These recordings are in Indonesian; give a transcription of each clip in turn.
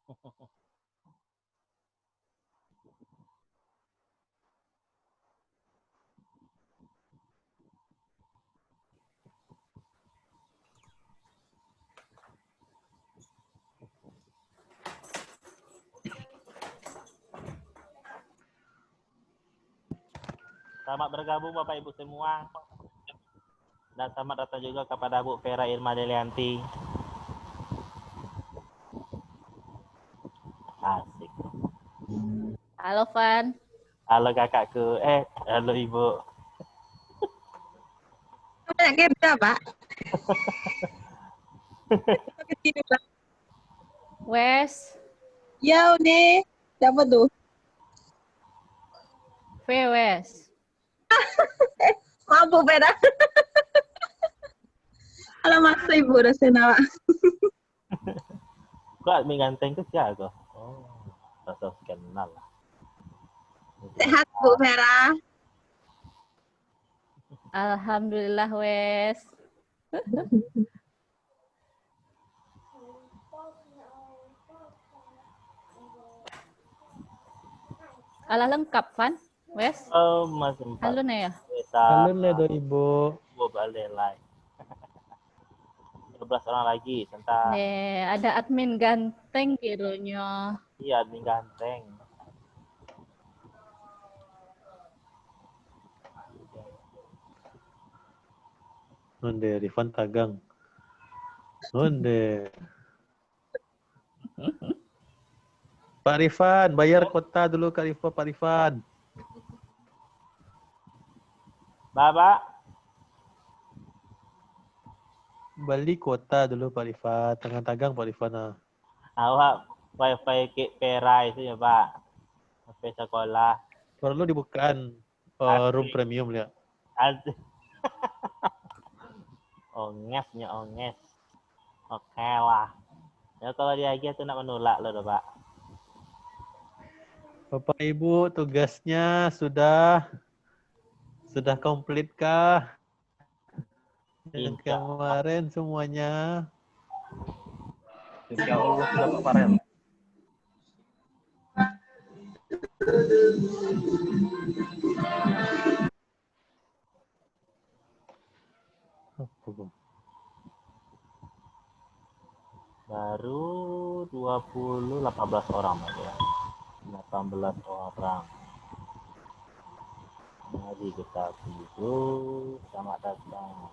Selamat bergabung Bapak Ibu semua. Dan selamat datang juga kepada Bu Vera Irma Delianti. Asik. Halo Van. Halo kakakku. Halo Ibu. Banyak kerja, Pak. Wes. Ya, nih. Siapa tuh? Wes. Maaf, Bu Vera. Halo, Mas Ibu Rosena, Pak. Kok admin ganteng tuh siapa? Oh, sosok kenal. Sehat, Bu Vera. Alhamdulillah Wes. Alah lengkap Van. Wes. Oh, Mas Empat. Halo nih ya. Halo Ledo Ibu. Ibu balik lagi. 12 orang lagi, sebentar. Nih, ada admin ganteng kironya. Iya, admin ganteng. Onde Rifan Tagang. Onde. Pak Rifan, bayar kota dulu Pak Rifan. Bapak, Beli kuota dulu Pak Rifan. Tangan Tagang Pak Rifan. awak wifi ke Pera itu ya Pak. Wifi sekolah. Perlu dibukaan room premium ya. Aduh. Ongesnya onges. Oke lah. Ya kalau dia aja tuh nak menolak loh Pak. Bapak Ibu, tugasnya sudah komplit kah? Yang kemarin semuanya. Insya Allah sudah Pak Farel. Baru 18 orang ya. 18 orang. Mari kita tunggu. Selamat datang.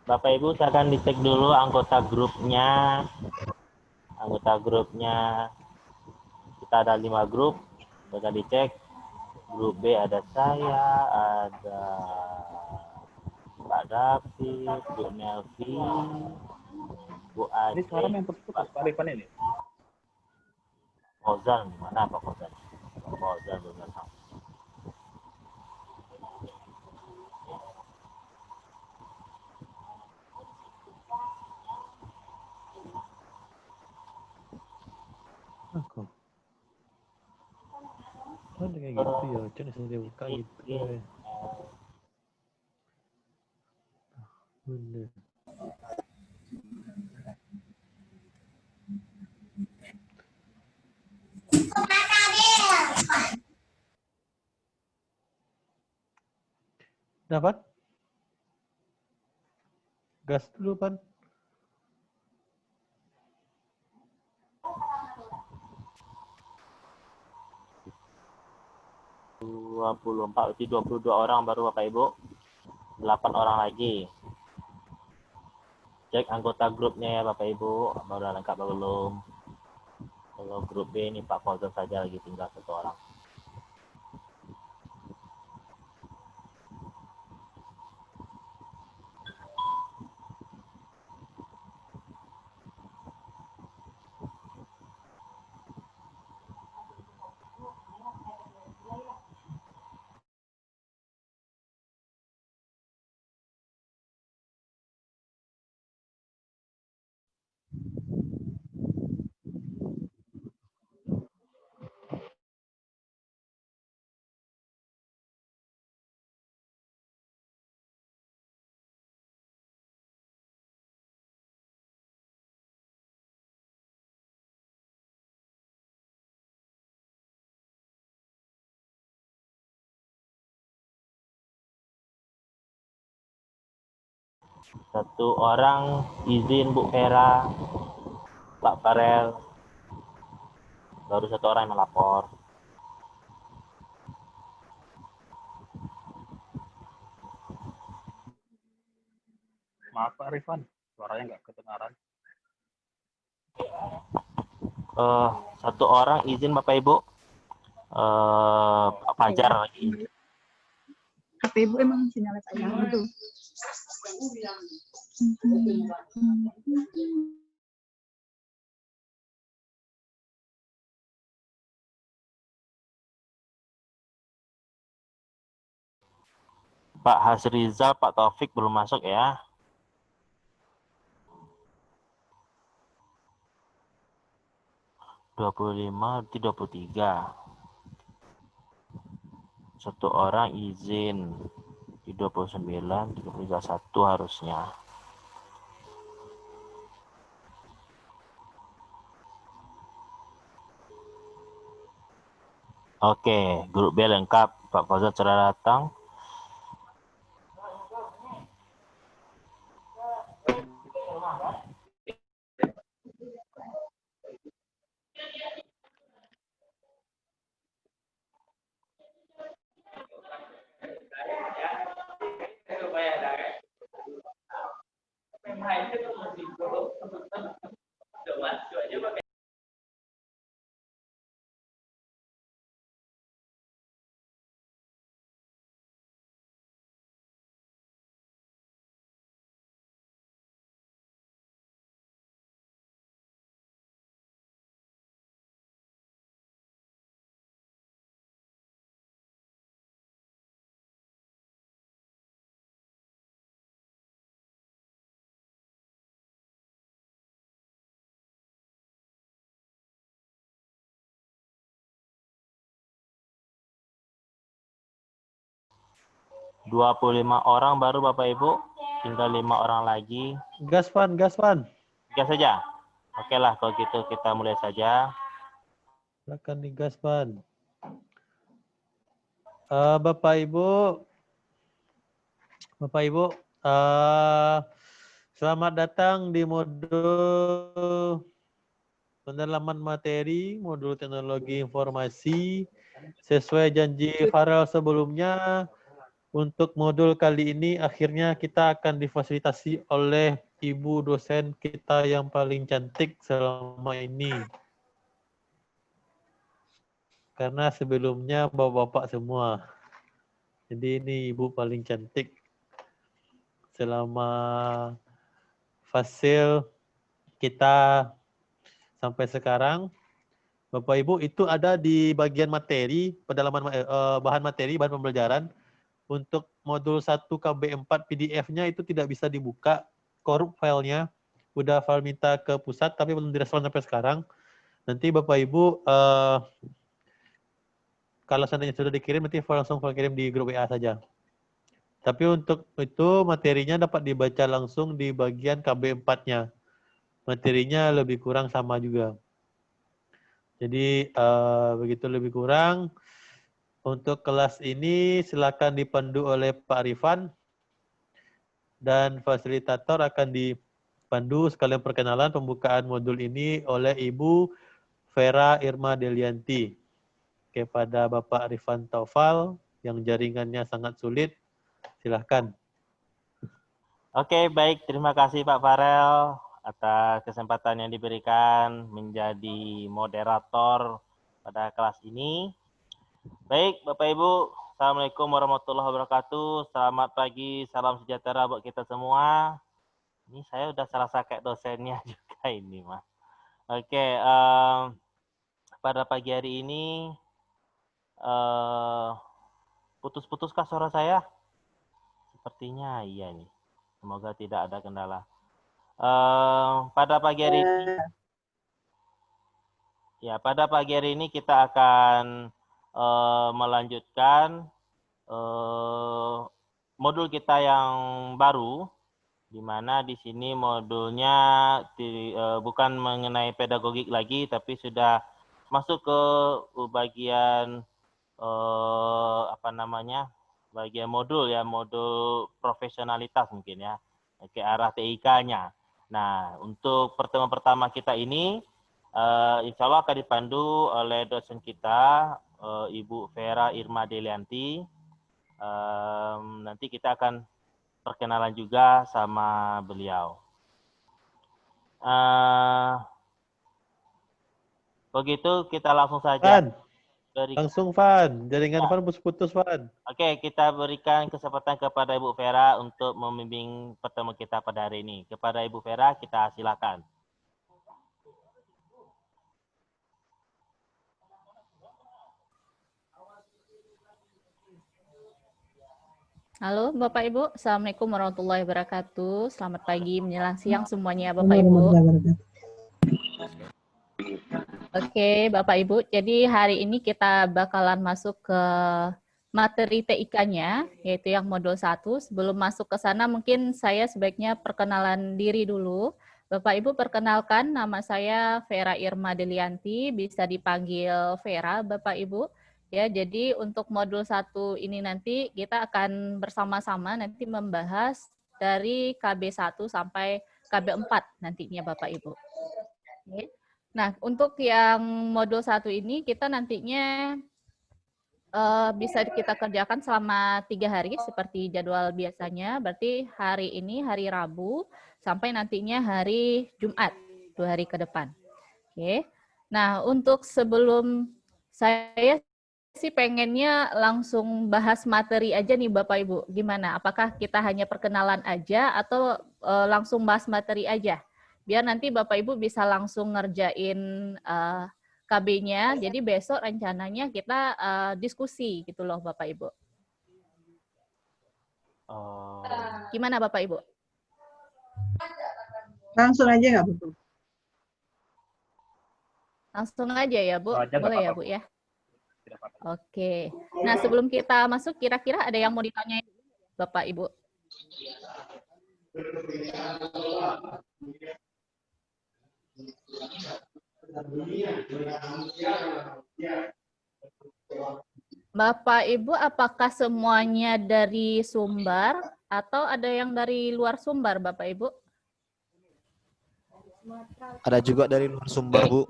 Bapak Ibu silakan dicek dulu anggota grupnya. Kita ada 5 grup. Silakan dicek. Grup B ada saya, ada Pak David, Bu Melvi, Bu Ade. Ini sekarang yang putus Pak Rifan ini? Ozan, mana Pak Ozan? Pak Ozan belum datang. Aku. Ada kayak gitu ya, coba saya buka gitu. Bener. Dapat? Gas dulu, Pan. Berarti 22 orang baru Bapak Ibu. 8 orang lagi. Cek anggota grupnya ya Bapak Ibu. Baru lengkap belum? Kalau grup B ini Pak Fauzan saja lagi tinggal 1 orang. Satu orang izin Bu Vera, Pak Farel. Baru satu orang yang melapor. Maaf Pak Rifan, suaranya nggak kedengaran. Satu orang izin Bapak Ibu. Pak Fajar lagi. HP Ibu emang sinyalnya kayak gitu. Pak Hasrizal, Pak Taufik belum masuk ya. Berarti 23. Satu orang izin di 29, 31 harusnya. Oke, grup B lengkap. Pak Fauzan sudah datang. Dua 25 orang baru Bapak Ibu. Tinggal 5 orang lagi. Gas Van, gas Van. Tiga saja. Oke lah, kalau gitu kita mulai saja. Silakan digas Van. Bapak Ibu, selamat datang di modul pendalaman materi, modul teknologi informasi. Sesuai janji Farel sebelumnya, untuk modul kali ini akhirnya kita akan difasilitasi oleh ibu dosen kita yang paling cantik selama ini. Karena sebelumnya bapak-bapak semua. Jadi ini ibu paling cantik selama fasil kita sampai sekarang. Bapak Ibu, itu ada di bagian materi, pendalaman bahan materi, bahan pembelajaran. Untuk modul 1 KB4 PDF-nya itu tidak bisa dibuka, korup filenya. Udah file minta ke pusat, tapi belum direspon sampai sekarang. Nanti Bapak Ibu, kalau seandainya sudah dikirim, nanti langsung kirim di grup WA saja. Tapi untuk itu materinya dapat dibaca langsung di bagian KB4-nya. Materinya lebih kurang sama juga. Jadi begitu lebih kurang. Untuk kelas ini silakan dipandu oleh Pak Rifan. Dan fasilitator akan dipandu sekalian perkenalan pembukaan modul ini oleh Ibu Vera Irma Delianti. Kepada Bapak Rifan Taufal yang jaringannya sangat sulit, silahkan. Oke, baik. Terima kasih Pak Farel atas kesempatan yang diberikan menjadi moderator pada kelas ini. Baik, Bapak Ibu, Assalamualaikum warahmatullahi wabarakatuh. Selamat pagi, salam sejahtera buat kita semua. Ini saya udah serasa kayak dosennya juga ini, Mas. Oke, pada pagi hari ini, putus-putuskah suara saya? Sepertinya iya nih. Semoga tidak ada kendala. Pada pagi hari ini, pada pagi hari ini kita akan melanjutkan modul kita yang baru, di mana di sini modulnya bukan mengenai pedagogik lagi, tapi sudah masuk ke bagian bagian modul ya, modul profesionalitas mungkin ya. ke arah TIK-nya. Nah, untuk pertemuan pertama kita ini, insya Allah akan dipandu oleh dosen kita, Ibu Vera Irma Delianti. Nanti kita akan perkenalan juga sama beliau. Begitu kita langsung saja. Van, langsung Van. Jaringan Van putus-putus Van. Oke, kita berikan kesempatan kepada Ibu Vera untuk membimbing pertemuan kita pada hari ini. Kepada Ibu Vera, kita silakan. Halo Bapak Ibu, Assalamualaikum warahmatullahi wabarakatuh. Selamat pagi menjelang siang semuanya Bapak Ibu. Oke Bapak Ibu, jadi hari ini kita bakalan masuk ke materi TIK-nya, yaitu yang modul 1. Sebelum masuk ke sana mungkin saya sebaiknya perkenalan diri dulu. Bapak Ibu perkenalkan, nama saya Vera Irma Delianti, bisa dipanggil Vera Bapak Ibu. Ya, jadi untuk modul 1 ini nanti kita akan bersama-sama nanti membahas dari KB1 sampai KB4 nantinya Bapak Ibu. Oke. Nah, untuk yang modul 1 ini kita nantinya bisa kita kerjakan selama 3 hari seperti jadwal biasanya. Berarti hari ini hari Rabu sampai nantinya hari Jumat, 2 hari ke depan. Oke. Nah, untuk sebelum saya sih pengennya langsung bahas materi aja nih Bapak Ibu. Gimana? Apakah kita hanya perkenalan aja atau langsung bahas materi aja? Biar nanti Bapak Ibu bisa langsung ngerjain KB-nya. Jadi besok rencananya kita diskusi gitu loh Bapak Ibu. Gimana Bapak Ibu? Langsung aja nggak Bu? Langsung aja ya Bu? Aja nggak Boleh ya apa-apa, Bu ya? Tidak apa-apa. Oke. Nah sebelum kita masuk, kira-kira ada yang mau ditanyain Bapak Ibu? Bapak Ibu, apakah semuanya dari Sumbar atau ada yang dari luar Sumbar Bapak Ibu? Ada juga dari luar Sumbar, Bu.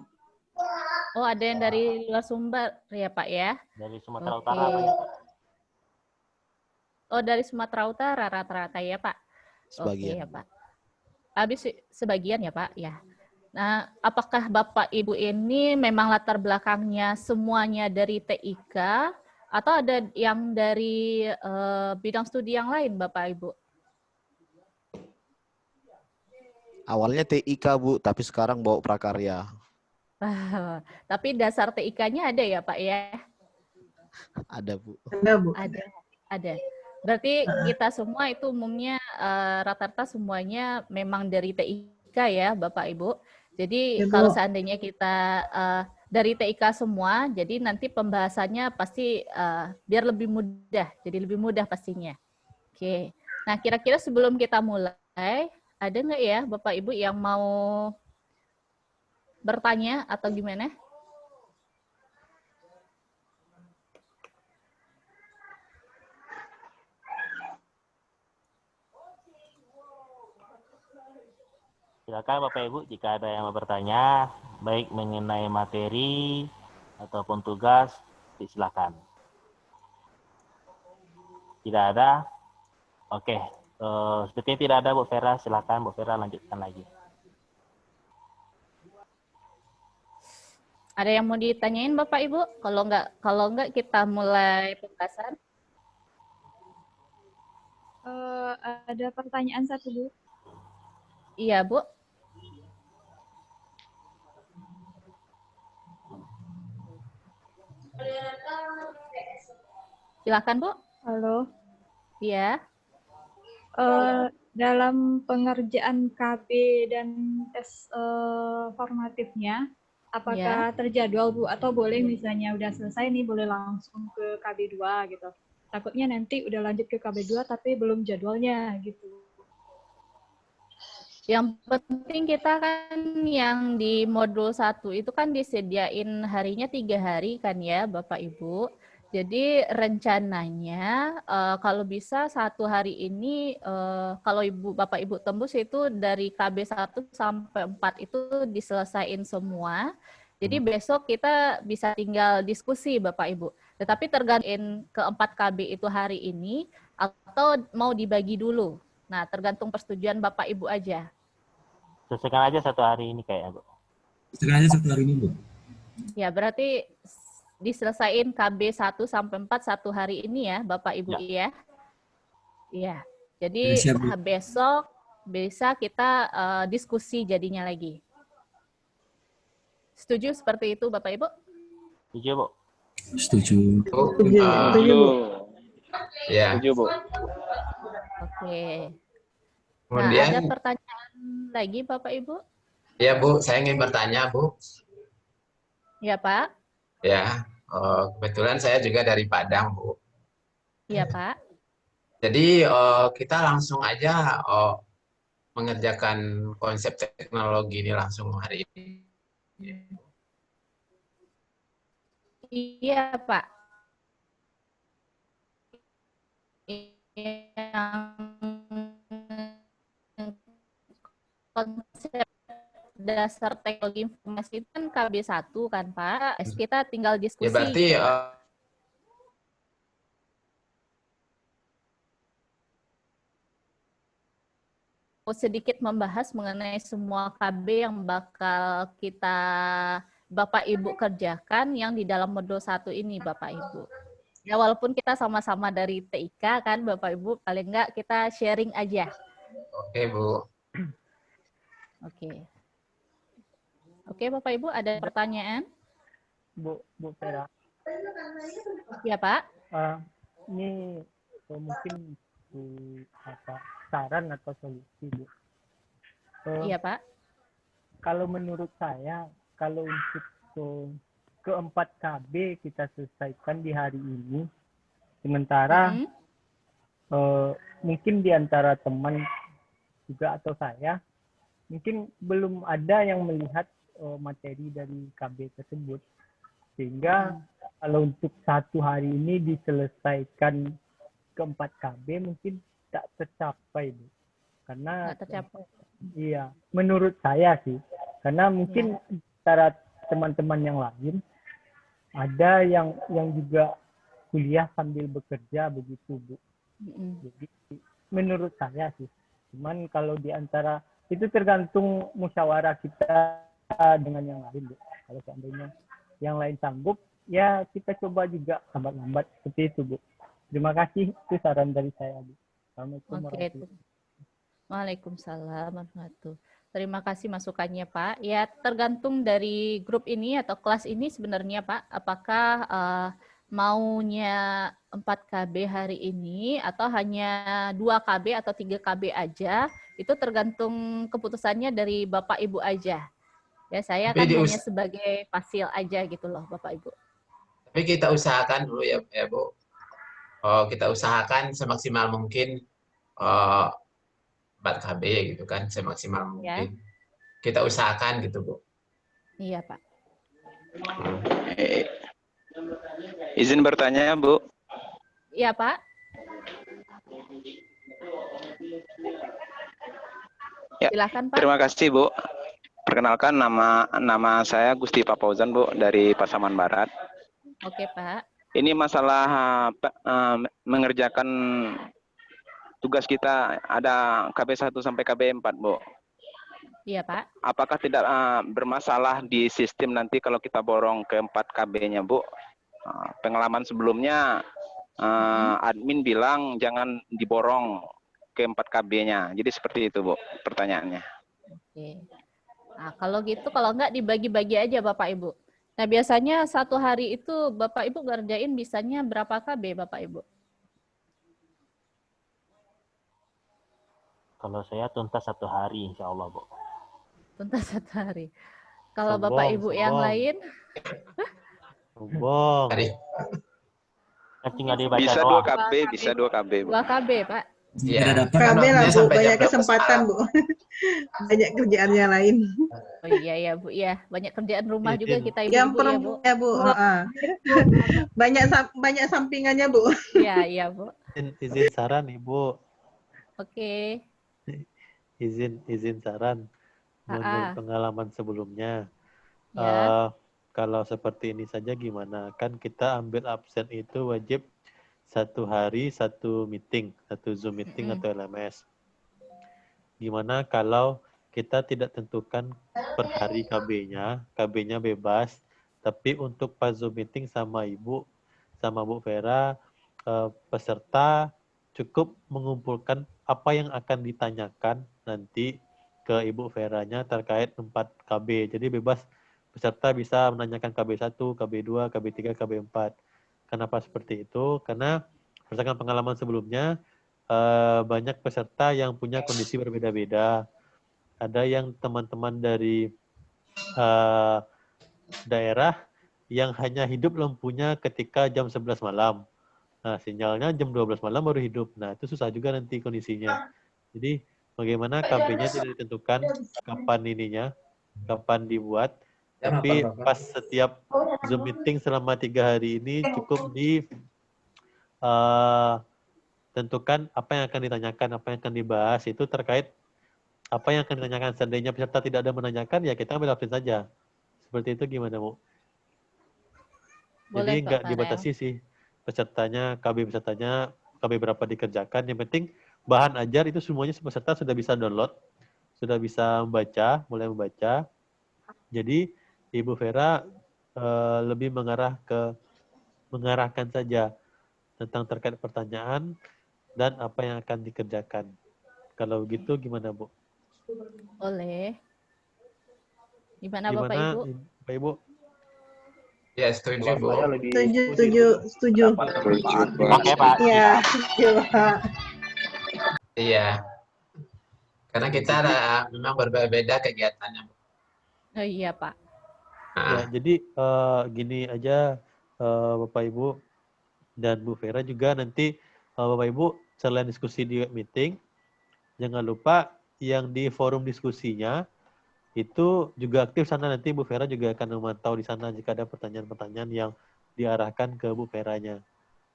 Oh, ada yang dari luar Sumbar ya Pak ya? Dari Sumatera Oke. Utara, Pak, ya, Pak? Oh, dari Sumatera Utara rata-rata ya Pak? Oke Sebagian. ya Pak. Habis sebagian ya Pak? Ya. Nah, apakah Bapak Ibu ini memang latar belakangnya semuanya dari TIK atau ada yang dari bidang studi yang lain Bapak Ibu? Awalnya TIK, Bu, tapi sekarang bawa prakarya. Tapi dasar TIK-nya ada ya Pak ya? Ada, Bu. Ada Bu. Ada. Berarti kita semua itu umumnya rata-rata semuanya memang dari TIK ya Bapak Ibu. Jadi Ya, Bu. kalau seandainya kita dari TIK semua, jadi nanti pembahasannya pasti biar lebih mudah, jadi lebih mudah pastinya. Oke. Nah kira-kira sebelum kita mulai, ada nggak ya Bapak Ibu yang mau bertanya atau gimana? Silakan Bapak Ibu jika ada yang mau bertanya, baik mengenai materi ataupun tugas, silakan. Tidak ada? Oke. Sepertinya tidak ada Bu Vera, silakan Bu Vera lanjutkan lagi. Ada yang mau ditanyain Bapak Ibu? Kalau enggak kita mulai pembahasan. Ada pertanyaan satu Bu. Iya Bu. Silakan Bu. Halo. Iya. Dalam pengerjaan KB dan tes formatifnya, apakah terjadwal Bu atau boleh misalnya udah selesai nih boleh langsung ke KB 2 gitu. Takutnya nanti udah lanjut ke KB 2 tapi belum jadwalnya gitu. Yang penting kita kan yang di modul 1 itu kan disediain harinya 3 hari kan ya Bapak Ibu. Jadi rencananya kalau bisa 1 hari ini kalau Bapak Ibu tembus itu dari KB 1 sampai 4 itu diselesain semua. Jadi besok kita bisa tinggal diskusi Bapak Ibu. Tetapi tergantung ke 4 KB itu hari ini atau mau dibagi dulu. Nah, tergantung persetujuan Bapak Ibu aja. Selesaikan aja 1 hari ini kayaknya, Bu. Setengahnya 1 hari ini, Bu. Ya, berarti diselesain KB 1 sampai 4 1 hari ini ya, Bapak Ibu ya. Iya. Jadi Siap, Bu. besok bisa kita diskusi jadinya lagi. Setuju seperti itu Bapak Ibu? Setuju, Bu. Setuju. Setuju, Bu. Ya. Setuju, Bu. Oke. Nah, Kemudian, ada pertanyaan lagi Bapak Ibu? ya Bu, saya ingin bertanya Bu. Ya Pak? Ya, kebetulan saya juga dari Padang Bu. Iya Pak. Jadi kita langsung aja mengerjakan konsep teknologi ini langsung hari ini. Iya Pak. Konsep dasar teknologi informasi itu kan KB1 kan Pak. Kita tinggal Ya diskusi berarti gitu, Pak. Sedikit membahas mengenai semua KB yang bakal kita Bapak Ibu kerjakan yang di dalam modul 1 ini Bapak Ibu. Ya walaupun kita sama-sama dari TIK kan Bapak Ibu, paling enggak kita sharing aja. Oke Bu. Oke. Oke Bapak Ibu, ada pertanyaan? Bu Vera. Ya Pak. Ini mungkin saran atau solusi, Bu. Iya Pak. Kalau menurut saya, kalau untuk keempat KB kita selesaikan di hari ini, sementara mungkin di antara teman juga atau saya, mungkin belum ada yang melihat materi dari KB tersebut. Sehingga kalau untuk 1 hari ini diselesaikan keempat KB mungkin tak tercapai, Bu. Karena iya, menurut saya sih. Karena mungkin antara teman-teman yang lain ada yang juga kuliah sambil bekerja begitu, Bu. Jadi menurut saya sih. Cuman kalau di antara itu tergantung musyawarah kita dengan yang lain, Bu. Kalau seandainya yang lain sanggup, ya kita coba juga lambat-lambat seperti itu, Bu. Terima kasih, itu saran dari saya, Bu. Assalamualaikum warahmatullahi wabarakatuh. Waalaikumsalam warahmatullahi. Terima kasih masukannya Pak. Ya tergantung dari grup ini atau kelas ini sebenarnya Pak, apakah maunya 4 KB hari ini atau hanya 2 KB atau 3 KB aja, itu tergantung keputusannya dari Bapak Ibu aja. Ya saya kan hanya sebagai fasil aja gitu loh Bapak Ibu. Tapi kita usahakan dulu ya Bu. Kita usahakan semaksimal mungkin 4 KB gitu kan, semaksimal mungkin. Ya. Kita usahakan gitu Bu. Iya Pak. Izin bertanya Bu. Iya Pak. Ya, silakan Pak. Terima kasih Bu. Perkenalkan nama saya Gusti Pak Fauzan Bu dari Pasaman Barat. Oke Pak. Ini masalah mengerjakan tugas kita ada KB 1 sampai KB 4 Bu. Iya Pak. Apakah tidak bermasalah di sistem nanti kalau kita borong ke 4 KB-nya Bu? Pengalaman sebelumnya admin bilang jangan diborong ke 4 KB-nya. Jadi seperti itu Bu pertanyaannya. Oke. Nah, kalau gitu kalau enggak dibagi-bagi aja Bapak Ibu. Nah, biasanya 1 hari itu Bapak Ibu ngerjain bisanya berapa KB Bapak Ibu? Kalau saya tuntas 1 hari insya Allah Bu. Tuntas 1 hari. Kalau Bapak Ibu yang lain? Tinggal dibaca bisa 2 KB, bisa 2 KB. 2 KB Pak. Iya. dapat. KB lah Bu, Sampai jam banyak 12 kesempatan malam. Bu. Banyak kerjaannya lain. Oh iya ya Bu, ya banyak kerjaan rumah juga Izin. kita Yang ibu-ibu ya Bu. perempuan ya Bu. Banyak sampingannya Bu. Iya iya Bu. Izin saran Ibu. Oke. Izin saran. Menurut Ah, pengalaman sebelumnya, ya. kalau seperti ini saja gimana? Kan kita ambil absen itu wajib 1 hari 1 meeting, 1 Zoom meeting atau LMS. Gimana kalau kita tidak tentukan per hari KB-nya bebas, tapi untuk pas Zoom meeting sama Ibu, sama Bu Vera, peserta cukup mengumpulkan apa yang akan ditanyakan nanti ke Ibu Veranya terkait 4 KB. Jadi bebas peserta bisa menanyakan KB1, KB2, KB3, KB4. Kenapa seperti itu? Karena berdasarkan pengalaman sebelumnya, banyak peserta yang punya kondisi berbeda-beda. Ada yang teman-teman dari daerah yang hanya hidup lampunya ketika jam 11 malam. Nah, sinyalnya jam 12 malam baru hidup. Nah, itu susah juga nanti kondisinya. Jadi, bagaimana KB-nya tidak ditentukan kapan dibuat. Tapi pas setiap Zoom meeting selama 3 hari ini cukup tentukan apa yang akan ditanyakan, apa yang akan dibahas. Itu terkait apa yang akan ditanyakan. Seandainya peserta tidak ada menanyakan, ya kita ambil absen saja. Seperti itu gimana, Bu? Jadi Boleh, Pak nggak Farel. dibatasi sih pesertanya, KB berapa dikerjakan. Yang penting bahan ajar itu semuanya peserta sudah bisa download, sudah bisa mulai membaca. Jadi Ibu Vera lebih mengarahkan saja tentang terkait pertanyaan dan apa yang akan dikerjakan. Kalau gitu gimana, Bu? Boleh. Gimana Bapak Ibu? Bapak Ibu? Ya, setuju, Bu. Setuju. Oke, Pak. Ya, setuju, Pak. Iya. Karena kita memang berbeda kegiatannya. Oh iya, Pak. Ya, jadi gini aja Bapak Ibu dan Bu Vera juga nanti Bapak Ibu selain diskusi di web meeting, jangan lupa yang di forum diskusinya itu juga aktif sana, nanti Bu Vera juga akan memantau di sana jika ada pertanyaan-pertanyaan yang diarahkan ke Bu Veranya.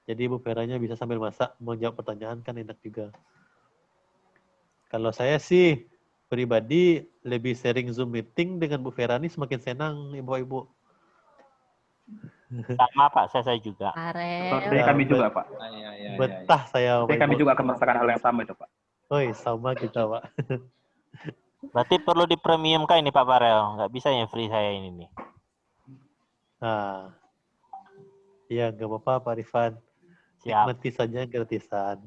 Jadi Bu Veranya bisa sambil masak menjawab pertanyaan, kan enak juga. Kalau saya sih pribadi lebih sering Zoom meeting dengan Bu Vera ini semakin senang, Ibu-Ibu. Sama Pak, saya juga. Seperti kami juga, Pak. Betah saya. Seperti kami juga akan merasakan hal yang sama itu, Pak. Oi, sama kita, Pak. Berarti perlu di premium kan ini Pak Farel, nggak bisa yang free saya ini nih. Nah, ya nggak apa-apa Pak Rifan. Siap. Nikmati saja gratisan.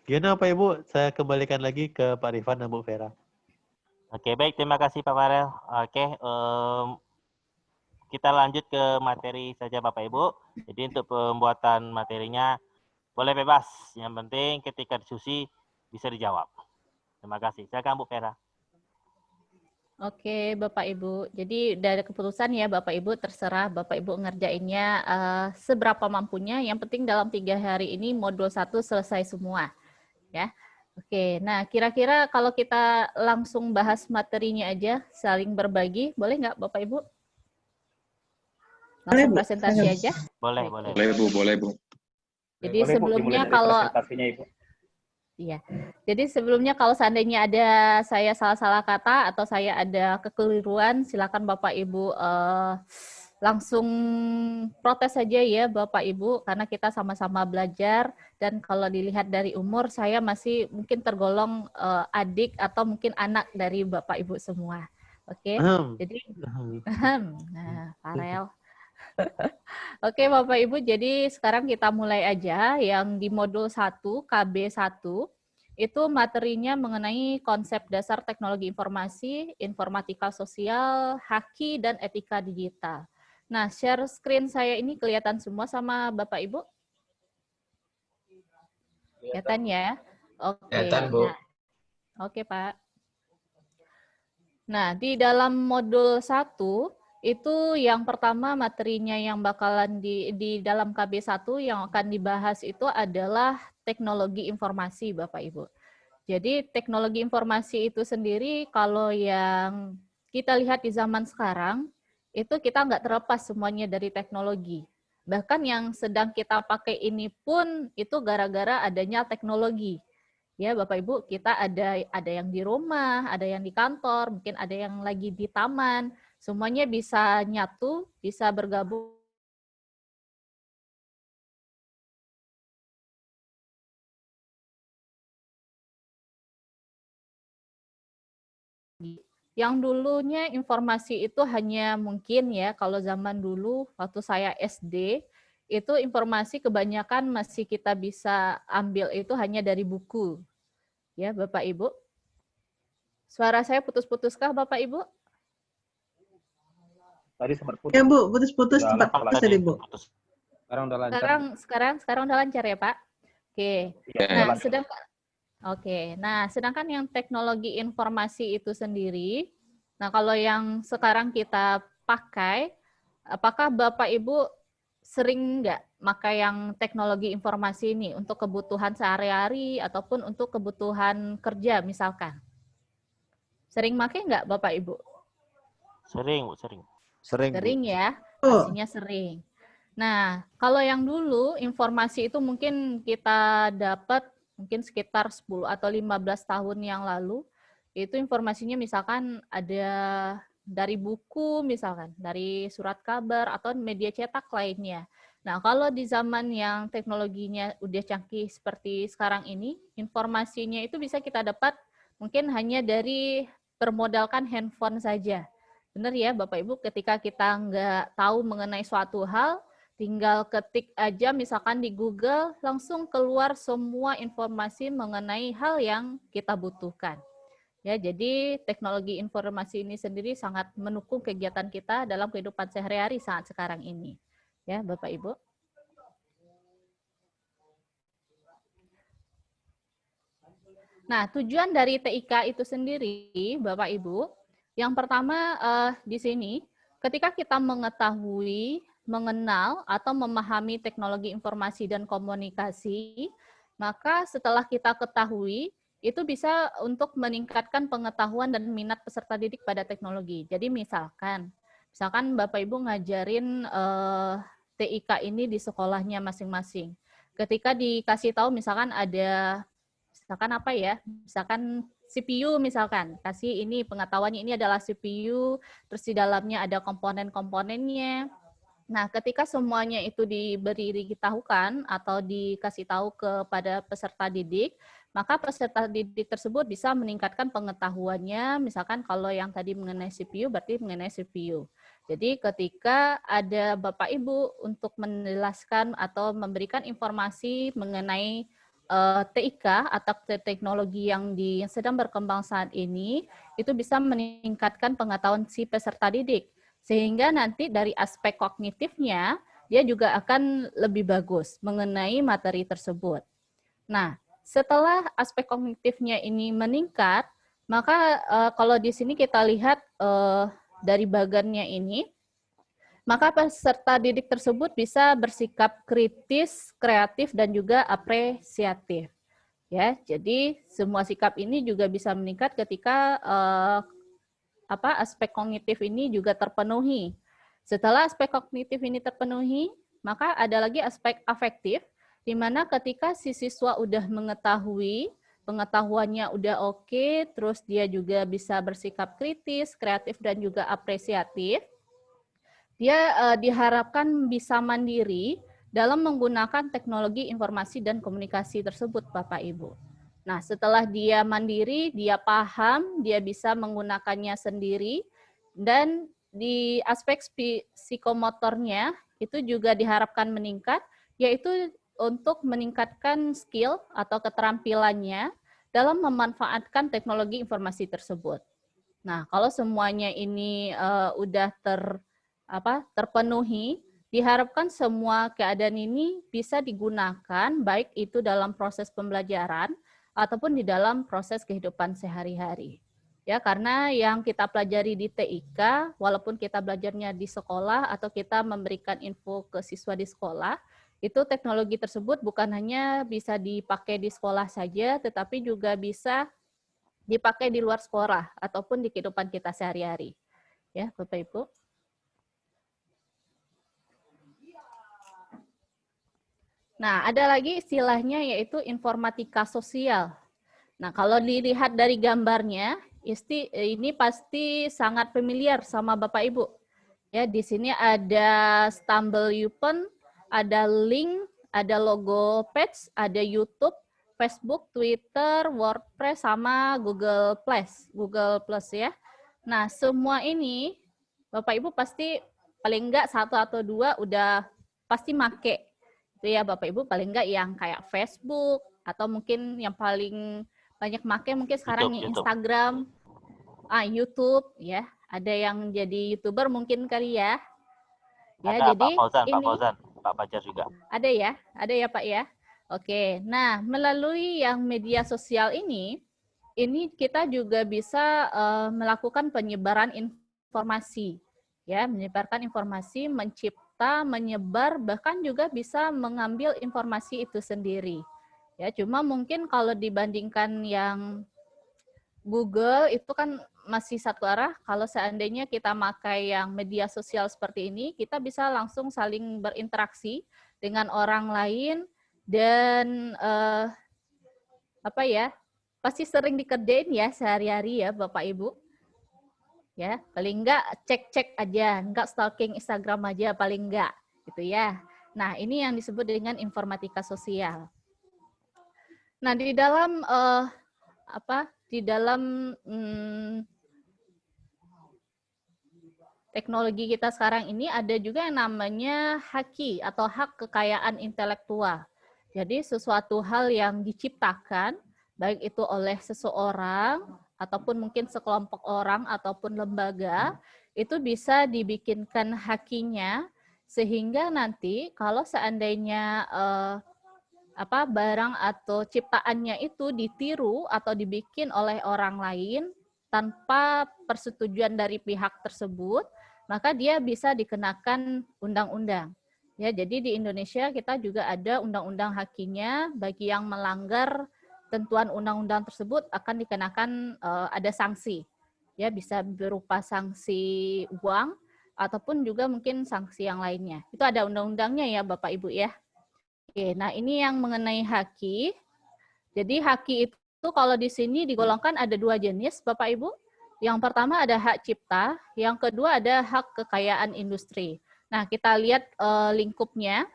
Gimana Pak Ibu? Saya kembalikan lagi ke Pak Rifan dan Bu Vera. Oke, baik. Terima kasih Pak Farel. Oke, kita lanjut ke materi saja Bapak Ibu. Jadi untuk pembuatan materinya boleh bebas. Yang penting ketika diskusi bisa dijawab. Terima kasih. Silakan Bu Vera. Oke, Bapak Ibu. Jadi dari keputusan ya Bapak Ibu, terserah Bapak Ibu ngerjainnya seberapa mampunya. Yang penting dalam 3 hari ini modul 1 selesai semua. Ya. Oke, nah kira-kira kalau kita langsung bahas materinya aja, saling berbagi, boleh nggak Bapak Ibu? Langsung presentasi aja? Boleh. Boleh Bu. Jadi sebelumnya kalau iya. Jadi sebelumnya kalau seandainya ada saya salah-salah kata atau saya ada kekeliruan, silakan Bapak Ibu langsung protes saja ya Bapak Ibu, karena kita sama-sama belajar dan kalau dilihat dari umur saya masih mungkin tergolong adik atau mungkin anak dari Bapak Ibu semua. Oke. Jadi nah, Farel. Oke Bapak Ibu, jadi sekarang kita mulai aja yang di modul 1 KB1 itu materinya mengenai konsep dasar teknologi informasi, informatika sosial, haki, dan etika digital. Nah, share screen saya ini kelihatan semua sama Bapak Ibu? Kelihatan ya? Oke. Kelihatan, Bu. Nah, oke Pak. Nah, di dalam modul 1 Itu yang pertama materinya yang bakalan di dalam KB1 yang akan dibahas itu adalah teknologi informasi, Bapak Ibu. Jadi teknologi informasi itu sendiri kalau yang kita lihat di zaman sekarang, itu kita nggak terlepas semuanya dari teknologi. Bahkan yang sedang kita pakai ini pun itu gara-gara adanya teknologi. Ya, Bapak Ibu, kita ada yang di rumah, ada yang di kantor, mungkin ada yang lagi di taman, semuanya bisa nyatu, bisa bergabung. Yang dulunya informasi itu hanya mungkin ya, kalau zaman dulu waktu saya SD, itu informasi kebanyakan masih kita bisa ambil itu hanya dari buku. Ya, Bapak Ibu. Suara saya putus-putuskah, Bapak Ibu? Tadi sempat putus. Ya Bu, putus-putus Udah tempat lancar tadi Bu. Sekarang udah lancar. Sekarang udah lancar ya, Pak? Oke. Iya, Nah, lancar. sedangkan yang teknologi informasi itu sendiri, nah kalau yang sekarang kita pakai, apakah Bapak Ibu sering nggak pakai yang teknologi informasi ini untuk kebutuhan sehari-hari ataupun untuk kebutuhan kerja misalkan? Sering pakai nggak Bapak Ibu? Sering, Bu, sering. Sering ya, pastinya sering. Nah, kalau yang dulu informasi itu mungkin kita dapat mungkin sekitar 10 atau 15 tahun yang lalu, itu informasinya misalkan ada dari buku misalkan, dari surat kabar atau media cetak lainnya. Nah, kalau di zaman yang teknologinya udah canggih seperti sekarang ini, informasinya itu bisa kita dapat mungkin hanya dari bermodalkan handphone saja. Benar ya Bapak Ibu, ketika kita nggak tahu mengenai suatu hal, tinggal ketik aja misalkan di Google, langsung keluar semua informasi mengenai hal yang kita butuhkan. Ya, jadi teknologi informasi ini sendiri sangat mendukung kegiatan kita dalam kehidupan sehari-hari saat sekarang ini. Ya, Bapak Ibu. Nah, tujuan dari TIK itu sendiri, Bapak Ibu, yang pertama di sini, ketika kita mengetahui, mengenal, atau memahami teknologi informasi dan komunikasi, maka setelah kita ketahui, itu bisa untuk meningkatkan pengetahuan dan minat peserta didik pada teknologi. Jadi misalkan Bapak Ibu ngajarin TIK ini di sekolahnya masing-masing. Ketika dikasih tahu misalkan ada misalkan CPU misalkan, kasih ini pengetahuannya ini adalah CPU, terus di dalamnya ada komponen-komponennya. Nah, ketika semuanya itu diberitahukan atau dikasih tahu kepada peserta didik, maka peserta didik tersebut bisa meningkatkan pengetahuannya, misalkan kalau yang tadi mengenai CPU, berarti mengenai CPU. Jadi ketika ada Bapak Ibu untuk menjelaskan atau memberikan informasi mengenai TIK atau teknologi yang sedang berkembang saat ini, itu bisa meningkatkan pengetahuan si peserta didik. Sehingga nanti dari aspek kognitifnya, dia juga akan lebih bagus mengenai materi tersebut. Nah, setelah aspek kognitifnya ini meningkat, maka kalau di sini kita lihat dari bagannya ini, maka peserta didik tersebut bisa bersikap kritis, kreatif, dan juga apresiatif. Ya, jadi semua sikap ini juga bisa meningkat ketika aspek kognitif ini juga terpenuhi. Setelah aspek kognitif ini terpenuhi, maka ada lagi aspek afektif, di mana ketika si siswa udah mengetahui, pengetahuannya udah oke, terus dia juga bisa bersikap kritis, kreatif, dan juga apresiatif, dia diharapkan bisa mandiri dalam menggunakan teknologi informasi dan komunikasi tersebut, Bapak Ibu. Nah, setelah dia mandiri, dia paham, dia bisa menggunakannya sendiri, dan di aspek psikomotornya itu juga diharapkan meningkat, yaitu untuk meningkatkan skill atau keterampilannya dalam memanfaatkan teknologi informasi tersebut. Nah, kalau semuanya ini udah terpenuhi, diharapkan semua keadaan ini bisa digunakan baik itu dalam proses pembelajaran ataupun di dalam proses kehidupan sehari-hari. Ya, karena yang kita pelajari di TIK, walaupun kita belajarnya di sekolah atau kita memberikan info ke siswa di sekolah, itu teknologi tersebut bukan hanya bisa dipakai di sekolah saja, tetapi juga bisa dipakai di luar sekolah ataupun di kehidupan kita sehari-hari. Ya, Bapak Ibu. Nah, ada lagi istilahnya yaitu informatika sosial. Nah, kalau dilihat dari gambarnya, ini pasti sangat familiar sama Bapak Ibu. Ya, di sini ada StumbleUpon, ada link, ada logo page, ada YouTube, Facebook, Twitter, WordPress, sama Google Plus ya. Nah, semua ini Bapak Ibu pasti paling enggak 1 atau 2 udah pasti make. Itu ya Bapak Ibu, paling enggak yang kayak Facebook atau mungkin yang paling banyak make mungkin sekarang yang Instagram, YouTube ya. Ada yang jadi YouTuber mungkin kali ya. Ya, ada jadi Pak Fauzan, Pak Fajar juga. Ada ya Pak ya. Oke, nah melalui yang media sosial ini kita juga bisa melakukan penyebaran informasi, ya, menyebarkan informasi, mencipta, menyebar, bahkan juga bisa mengambil informasi itu sendiri. Ya, cuma mungkin kalau dibandingkan yang Google itu kan masih satu arah. Kalau seandainya kita pakai yang media sosial seperti ini, kita bisa langsung saling berinteraksi dengan orang lain dan pasti sering dikerjain ya sehari-hari ya Bapak Ibu. Ya, paling enggak cek-cek aja, enggak stalking Instagram aja paling enggak, gitu ya. Nah, ini yang disebut dengan informatika sosial. Nah, di dalam teknologi kita sekarang ini ada juga yang namanya haki atau hak kekayaan intelektual. Jadi sesuatu hal yang diciptakan, baik itu oleh seseorang, ataupun mungkin sekelompok orang, ataupun lembaga, itu bisa dibikinkan hakinya, sehingga nanti kalau seandainya barang atau ciptaannya itu ditiru atau dibikin oleh orang lain tanpa persetujuan dari pihak tersebut, maka dia bisa dikenakan undang-undang. Ya, jadi di Indonesia kita juga ada undang-undang hakinya, bagi yang melanggar ketentuan undang-undang tersebut akan dikenakan ada sanksi. Ya, bisa berupa sanksi uang ataupun juga mungkin sanksi yang lainnya. Itu ada undang-undangnya ya Bapak Ibu ya. Oke, nah ini yang mengenai haki. Jadi haki itu kalau di sini digolongkan ada 2 jenis Bapak Ibu. Yang pertama ada hak cipta, yang kedua ada hak kekayaan industri. Nah, kita lihat lingkupnya.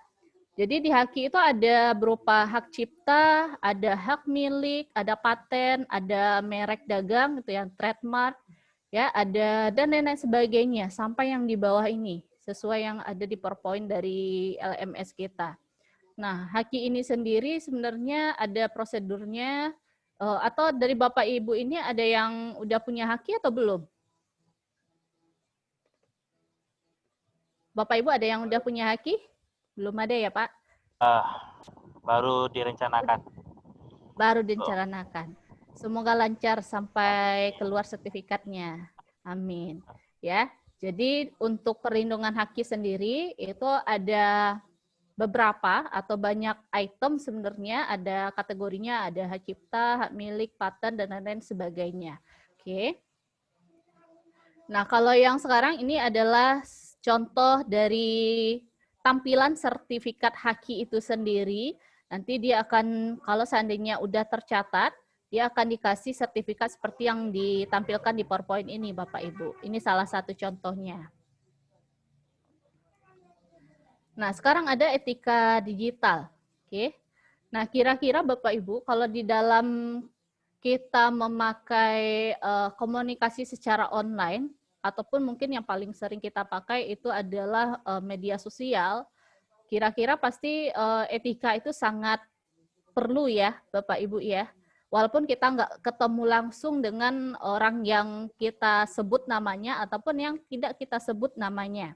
Jadi di haki itu ada berupa hak cipta, ada hak milik, ada paten, ada merek dagang gitu yang trademark, ya, ada dan lain-lain sebagainya sampai yang di bawah ini sesuai yang ada di PowerPoint dari LMS kita. Nah, haki ini sendiri sebenarnya ada prosedurnya, atau dari Bapak Ibu ini ada yang udah punya haki atau belum? Bapak Ibu ada yang udah punya haki? Belum ada ya Pak? Baru direncanakan. Baru direncanakan. Semoga lancar sampai keluar sertifikatnya. Amin. Ya, jadi untuk perlindungan haki sendiri itu ada beberapa atau banyak item sebenarnya, ada kategorinya, ada hak cipta, hak milik, paten, dan lain-lain sebagainya. Oke. Nah, kalau yang sekarang ini adalah contoh dari tampilan sertifikat haki itu sendiri. Nanti dia akan, kalau seandainya udah tercatat, dia akan dikasih sertifikat seperti yang ditampilkan di PowerPoint ini, Bapak Ibu. Ini salah satu contohnya. Nah, sekarang ada etika digital. Oke. Nah, kira-kira Bapak Ibu, kalau di dalam kita memakai komunikasi secara online, ataupun mungkin yang paling sering kita pakai itu adalah media sosial, kira-kira pasti etika itu sangat perlu ya, Bapak Ibu ya. Walaupun kita nggak ketemu langsung dengan orang yang kita sebut namanya, ataupun yang tidak kita sebut namanya.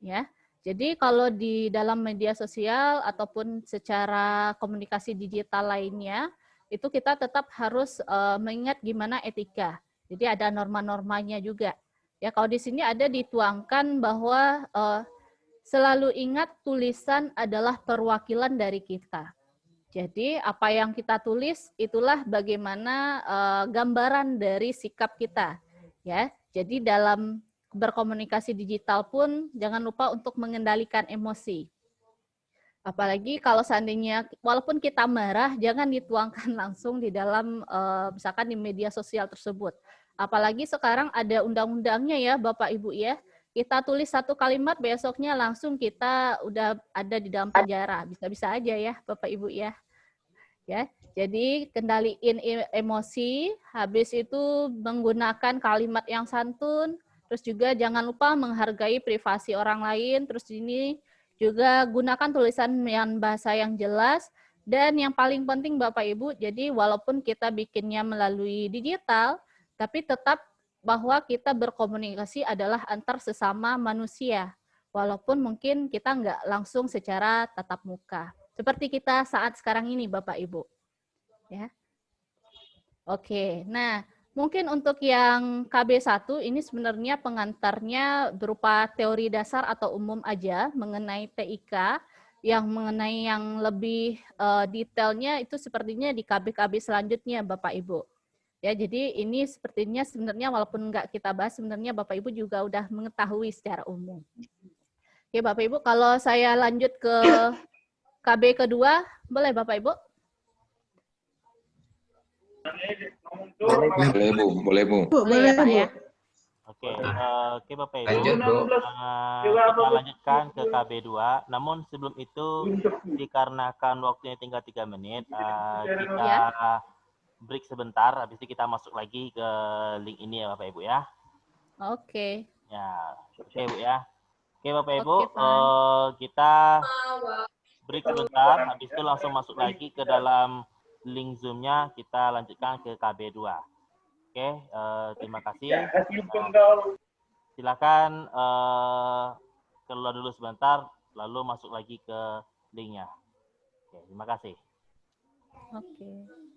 Ya. Jadi kalau di dalam media sosial ataupun secara komunikasi digital lainnya, itu kita tetap harus mengingat gimana etika. Jadi ada norma-normanya juga. Ya, kalau di sini ada dituangkan bahwa selalu ingat tulisan adalah perwakilan dari kita. Jadi apa yang kita tulis itulah bagaimana gambaran dari sikap kita, ya. Jadi dalam berkomunikasi digital pun jangan lupa untuk mengendalikan emosi. Apalagi kalau seandainya walaupun kita marah, jangan dituangkan langsung di dalam misalkan di media sosial tersebut. Apalagi sekarang ada undang-undangnya ya Bapak Ibu ya. Kita tulis satu kalimat, besoknya langsung kita udah ada di dalam penjara. Bisa-bisa aja ya Bapak Ibu ya. Ya, jadi kendaliin emosi, habis itu menggunakan kalimat yang santun, terus juga jangan lupa menghargai privasi orang lain, terus ini juga gunakan tulisan yang bahasa yang jelas, dan yang paling penting Bapak Ibu, jadi walaupun kita bikinnya melalui digital, tapi tetap bahwa kita berkomunikasi adalah antar sesama manusia, walaupun mungkin kita nggak langsung secara tatap muka. Seperti kita saat sekarang ini, Bapak Ibu. Ya. Oke, nah mungkin untuk yang KB1 ini sebenarnya pengantarnya berupa teori dasar atau umum aja mengenai TIK, yang mengenai yang lebih detailnya itu sepertinya di KB-KB selanjutnya, Bapak Ibu. Ya, jadi ini sepertinya sebenarnya walaupun nggak kita bahas, sebenarnya Bapak Ibu juga udah mengetahui secara umum. Oke, Bapak Ibu, kalau saya lanjut ke KB kedua, boleh Bapak Ibu? Boleh Bu, boleh Bu. Boleh ya Pak ya? Oke Bapak Ibu, Lanjut, Bu. kita lanjutkan ke KB2. Namun sebelum itu, dikarenakan waktunya tinggal 3 menit, kita break sebentar, habis itu kita masuk lagi ke link ini ya Bapak Ibu ya. Oke. Ya, oke Bu ya. Oke Bapak Ibu, kita break sebentar, habis itu langsung masuk lagi ke dalam link Zoom-nya, kita lanjutkan ke KB2. Oke, terima kasih. Silakan keluar dulu sebentar, lalu masuk lagi ke link-nya. Oke, terima kasih. Oke.